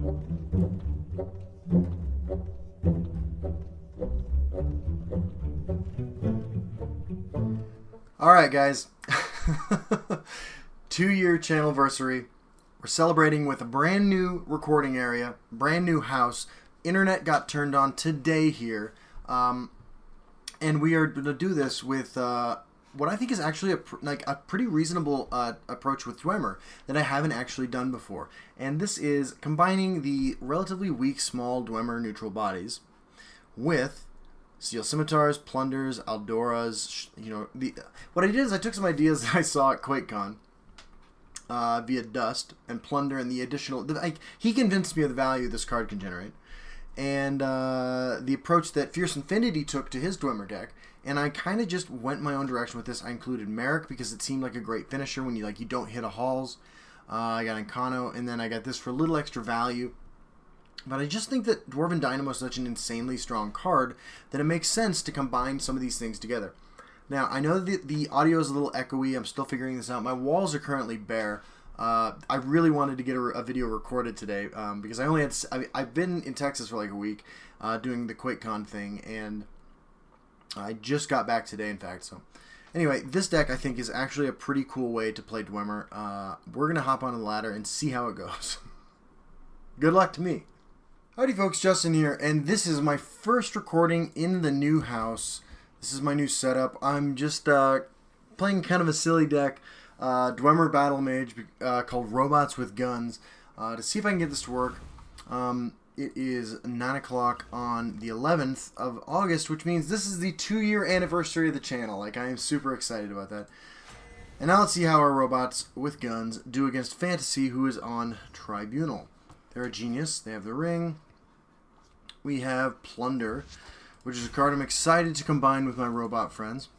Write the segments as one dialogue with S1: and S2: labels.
S1: Alright guys, 2-year channelversary. We're celebrating with a brand new recording area, brand new house. Internet got turned on today here. And we are going to do this with what I think is actually a pretty reasonable approach with Dwemer that I haven't actually done before. And this is combining the relatively weak, small Dwemer neutral bodies with steel scimitars, plunders, aldoras. What I did is I took some ideas that I saw at QuakeCon via Dust and Plunder and the additional. He convinced me of the value this card can generate, and the approach that Fierce Infinity took to his Dwemer deck. And I kind of just went my own direction with this. I included Merrick because it seemed like a great finisher when you don't hit a Halls. I got Encano, and then I got this for a little extra value. But I just think that Dwarven Dynamo is such an insanely strong card that it makes sense to combine some of these things together. Now, I know that the audio is a little echoey. I'm still figuring this out. My walls are currently bare. I really wanted to get a video recorded today because I only had... I've been in Texas for like a week doing the QuakeCon thing, and I just got back today, in fact. So, anyway, this deck I think is actually a pretty cool way to play Dwemer. We're going to hop on the ladder and see how it goes. Good luck to me. Howdy folks, Justin here, and this is my first recording in the new house. This is my new setup. I'm just playing kind of a silly deck, Dwemer Battlemage, called Robots with Guns, to see if I can get this to work. It is 9 o'clock on the 11th of August, which means this is the 2-year anniversary of the channel. Like, I am super excited about that. And now let's see how our Robots with Guns do against Fantasy, who is on Tribunal. They're a genius. They have the ring. We have Plunder, which is a card I'm excited to combine with my robot friends.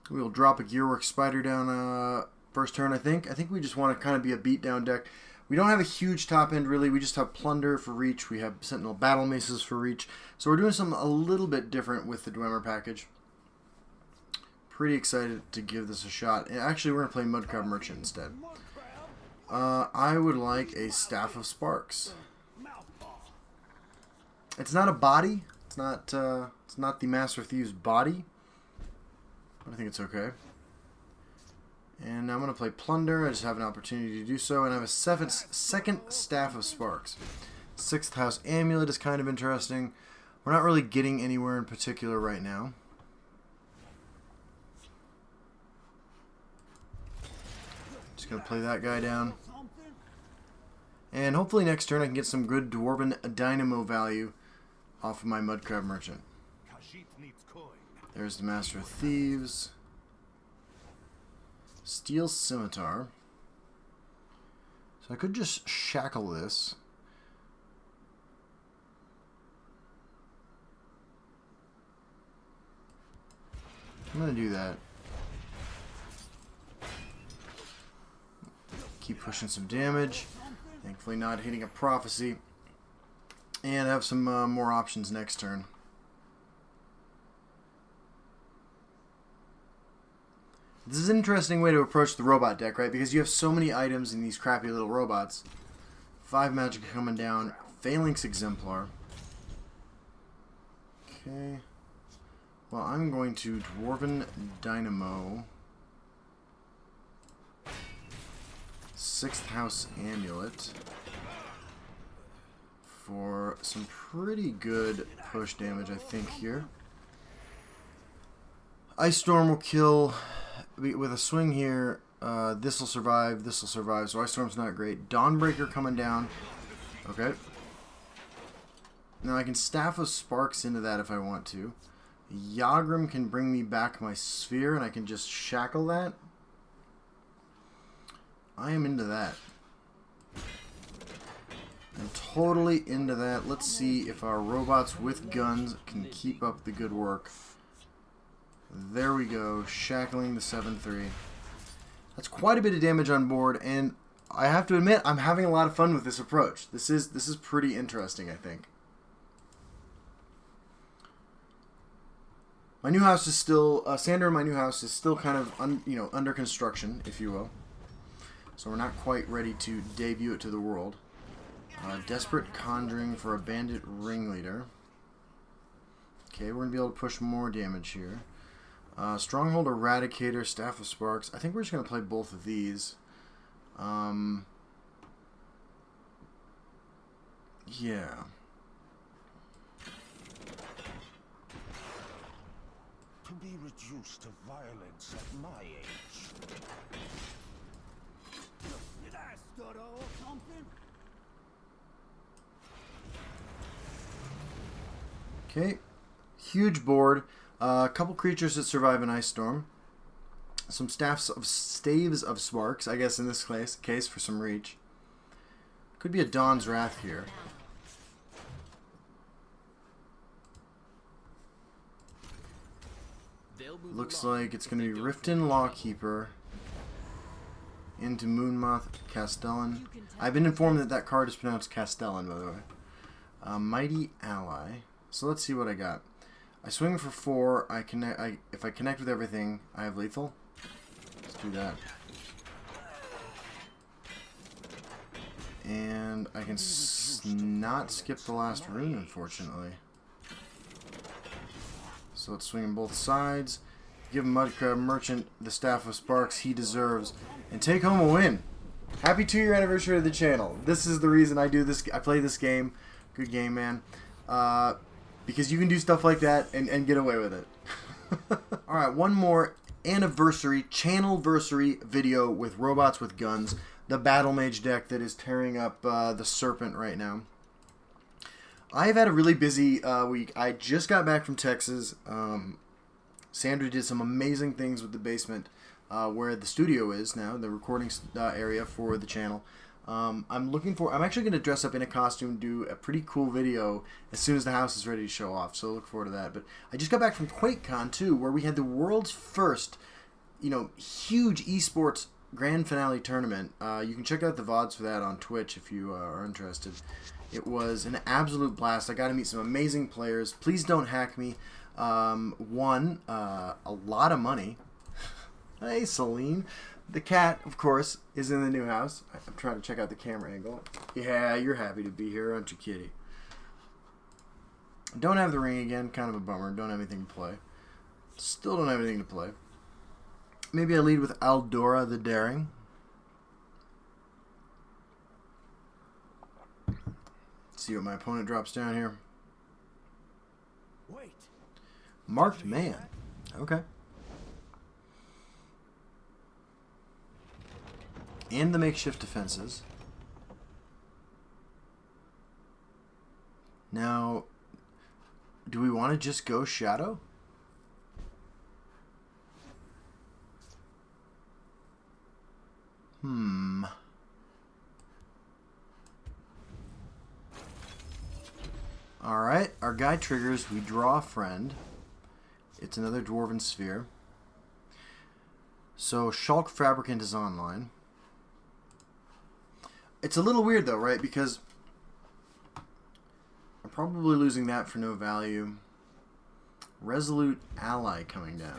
S1: We'll drop a Gearworks Spider down first turn, I think. I think we just want to kind of be a beatdown deck. We don't have a huge top end, really. We just have Plunder for reach. We have Sentinel Battle Maces for reach. So we're doing something a little bit different with the Dwemer package. Pretty excited to give this a shot. And actually, we're going to play Mudcrab Merchant instead. I would like a Staff of Sparks. It's not a body. It's not the Master Thieves body. But I think it's okay. And I'm going to play Plunder. I just have an opportunity to do so. And I have a second Staff of Sparks. 6th House Amulet is kind of interesting. We're not really getting anywhere in particular right now. Just going to play that guy down. And hopefully next turn I can get some good Dwarven Dynamo value off of my Mudcrab Merchant. There's the Master of Thieves. Steel Scimitar. So I could just shackle this. I'm going to do that. Keep pushing some damage. Thankfully not hitting a Prophecy. And have some more options next turn. This is an interesting way to approach the robot deck, right? Because you have so many items in these crappy little robots. 5 magic coming down. Phalanx Exemplar. Okay. Well, I'm going to Dwarven Dynamo. 6th House Amulet. For some pretty good push damage, I think, here. Ice Storm will kill with a swing here. This will survive, this will survive, so Ice Storm's not great. Dawnbreaker coming down. Okay. Now I can Staff of Sparks into that if I want to. Yagram can bring me back my sphere, and I can just shackle that. I am into that. I'm totally into that. Let's see if our Robots with Guns can keep up the good work. There we go. Shackling the 7-3. That's quite a bit of damage on board, and I have to admit, I'm having a lot of fun with this approach. This is pretty interesting, I think. My new house is still, Sander in my new house is still kind of, under construction, if you will. So we're not quite ready to debut it to the world. Desperate Conjuring for a Bandit Ringleader. Okay, we're going to be able to push more damage here. Stronghold Eradicator, Staff of Sparks. I think we're just going to play both of these. Yeah.
S2: To be reduced to violence at my age. Did I stutter or something?
S1: Okay. Huge board. A couple creatures that survive an ice storm. Some staves of sparks, I guess in this case for some reach. Could be a Dawn's Wrath here. Looks like it's going to be Riften Lawkeeper into Moonmoth Castellan. I've been informed that that card is pronounced Castellan, by the way. Mighty Ally. So let's see what I got. I swing for 4. If I connect with everything, I have lethal. Let's do that. And I can not skip the last rune, unfortunately. So let's swing on both sides. Give Mudcrab Merchant the Staff of Sparks he deserves. And take home a win. Happy 2-year anniversary of the channel. This is the reason I do this. I play this game. Good game, man. Because you can do stuff like that and get away with it. Alright, one more anniversary, channelversary video with robots with guns. The Battlemage deck that is tearing up the Serpent right now. I've had a really busy week. I just got back from Texas. Sandra did some amazing things with the basement where the studio is now, the recording area for the channel. I'm actually going to dress up in a costume and do a pretty cool video as soon as the house is ready to show off. So look forward to that. But I just got back from QuakeCon too, where we had the world's first, huge esports grand finale tournament. You can check out the VODs for that on Twitch if you are interested. It was an absolute blast. I got to meet some amazing players. Please don't hack me. Won a lot of money. Hey, Celine. The cat, of course, is in the new house. I'm trying to check out the camera angle. Yeah, you're happy to be here, aren't you, kitty? Don't have the ring again. Kind of a bummer. Don't have anything to play. Still don't have anything to play. Maybe I lead with Aldora the Daring. See what my opponent drops down here.
S2: Wait.
S1: Marked Man. Okay. And the makeshift defenses. Now, do we want to just go Shadow? Alright, our guy triggers. We draw a friend. It's another Dwarven Sphere. So, Shulk Fabricant is online. It's a little weird though, right? Because I'm probably losing that for no value. Resolute Ally coming down.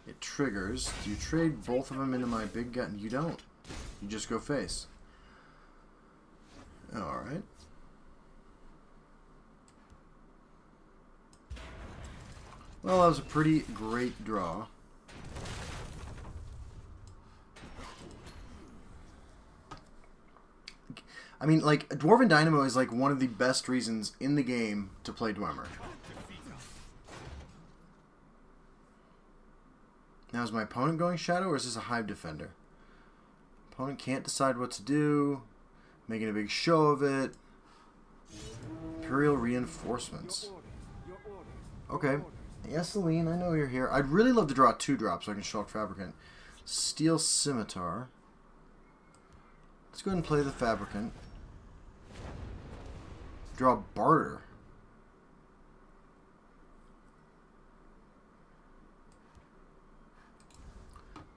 S1: It triggers. Do you trade both of them into my big gun? You don't. You just go face. Alright. Well, that was a pretty great draw. I mean, like, Dwarven Dynamo is, like, one of the best reasons in the game to play Dwemer. Now, is my opponent going Shadow, or is this a Hive Defender? Opponent can't decide what to do. Making a big show of it. Imperial Reinforcements. Okay. Yes, Celine, I know you're here. I'd really love to draw a 2-drop so I can Shulk Fabricant. Steel Scimitar. Let's go ahead and play the Fabricant. Draw Barter.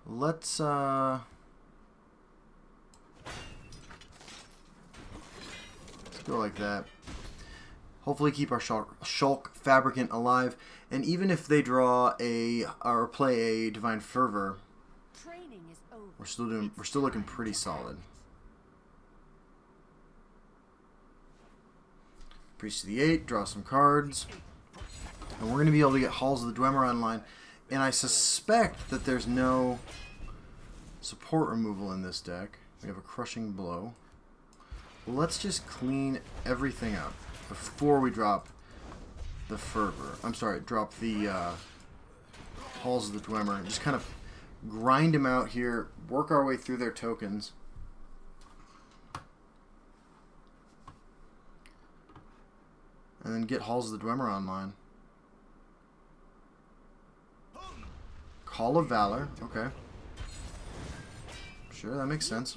S1: Let's go like that. Hopefully keep our Shulk Fabricant alive. And even if they draw or play a Divine Fervor, we're still looking pretty solid. Priest to the 8, draw some cards. And we're going to be able to get Halls of the Dwemer online. And I suspect that there's no support removal in this deck. We have a Crushing Blow. Let's just clean everything up before we drop the Fervor. I'm sorry, drop the Halls of the Dwemer. Just kind of grind them out here, work our way through their tokens. And then get Halls of the Dwemer online. Call of Valor. Okay. Sure, that makes sense.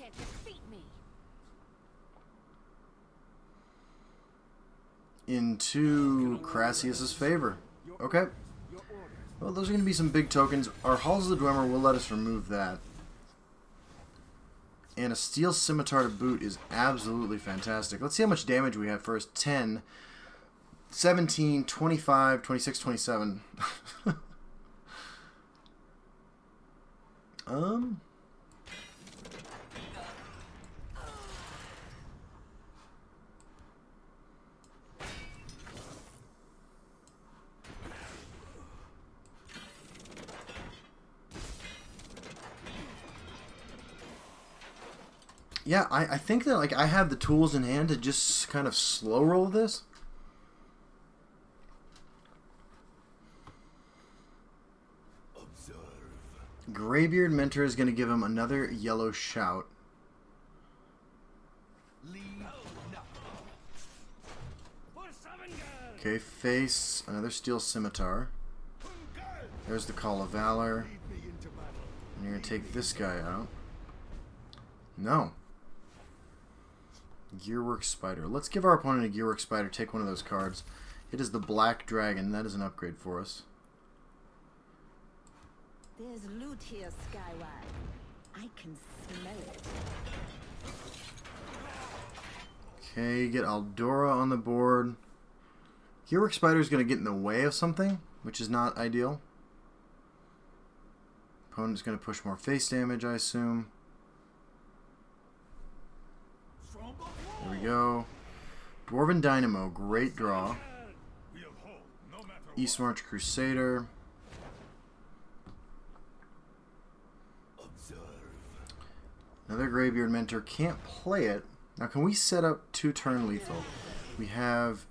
S1: Into Crassius's favor. Okay. Well, those are going to be some big tokens. Our Halls of the Dwemer will let us remove that. And a Steel Scimitar to boot is absolutely fantastic. Let's see how much damage we have first. 10, 17, 25, 26, 27. Yeah, I think that like I have the tools in hand to just kind of slow roll this.
S2: Observe.
S1: Greybeard Mentor is going to give him another yellow shout. Okay, face another Steel Scimitar. There's the Call of Valor. And you're going to take this guy out. No. Gearwork Spider. Let's give our opponent a Gearwork Spider. Take one of those cards. It is the Black Dragon. That is an upgrade for us.
S3: There's loot here, Skyward. I can smell it.
S1: Okay, get Aldora on the board. Gearwork Spider is going to get in the way of something, which is not ideal. Opponent's going to push more face damage, I assume. There we go. Dwarven Dynamo, great draw. East March Crusader. Another Greybeard Mentor, can't play it. Now can we set up 2 turn lethal? We have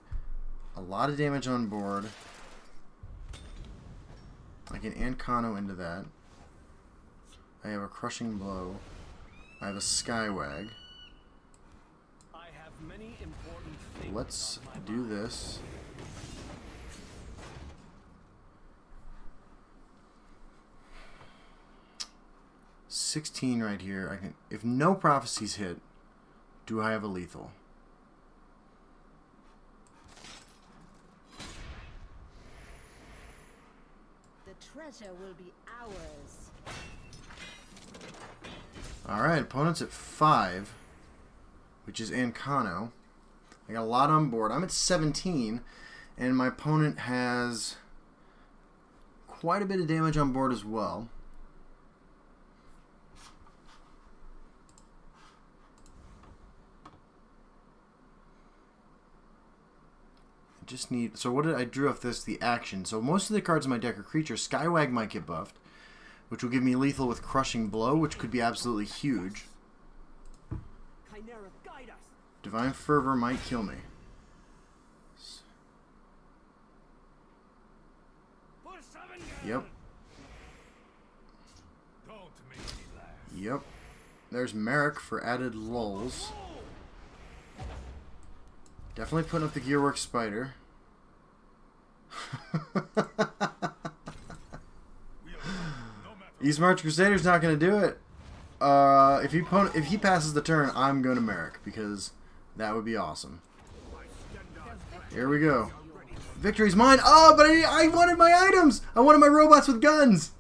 S1: a lot of damage on board. I can Ancano into that. I have a Crushing Blow. I have a Skywag. Let's do this. $16 right here. I can, if no prophecies hit, do I have a lethal?
S3: The treasure will be ours.
S1: Alright, opponent's at 5, which is Ancano. I got a lot on board. I'm at 17, and my opponent has quite a bit of damage on board as well. I just need... So what did I drew off this? The action. So most of the cards in my deck are creatures. Skywag might get buffed, which will give me lethal with Crushing Blow, which could be absolutely huge. Divine Fervor might kill me. Yep. Yep. There's Merrick for added lulls. Definitely putting up the Gearwork Spider. East March Crusader's not going to do it. If he passes the turn, I'm going to Merrick because that would be awesome. Here we go. Victory's mine. Oh, but I wanted my items. I wanted my robots with guns.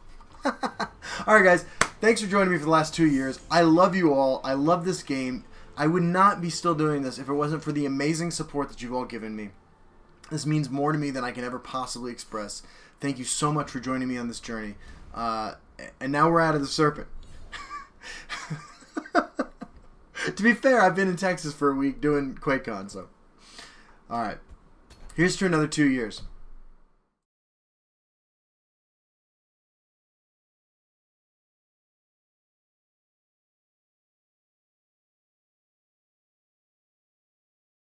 S1: Alright, guys. Thanks for joining me for the last 2 years. I love you all. I love this game. I would not be still doing this if it wasn't for the amazing support that you've all given me. This means more to me than I can ever possibly express. Thank you so much for joining me on this journey. And now we're out of the Serpent. To be fair, I've been in Texas for a week doing QuakeCon, so. Alright. Here's to another 2 years.